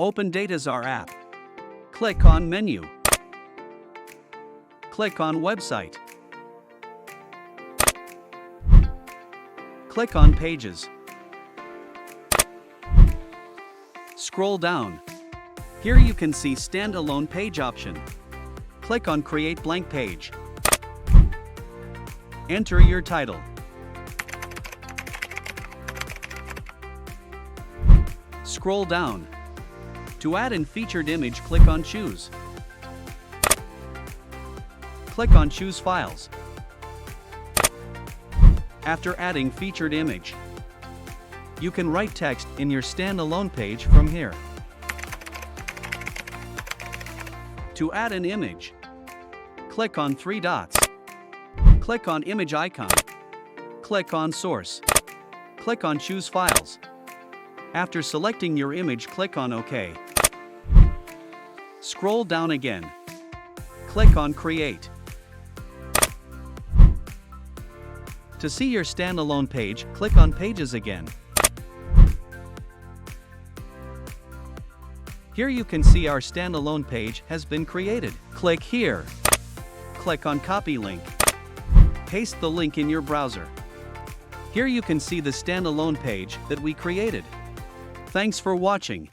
Open Dataczar App. Click on Menu. Click on Website. Click on Pages. Scroll down. Here you can see Standalone Page option. Click on Create Blank Page. Enter your title. Scroll down. To add in featured image, click on Choose. Click on Choose Files. After adding featured image, you can write text in your standalone page from here. To add an image, click on three dots. Click on Image icon. Click on Source. Click on Choose Files. After selecting your image, click on OK. Scroll down again. Click on Create. To see your standalone page, click on Pages again. Here you can see our standalone page has been created. Click here. Click on Copy Link. Paste the link in your browser. Here you can see the standalone page that we created. Thanks for watching.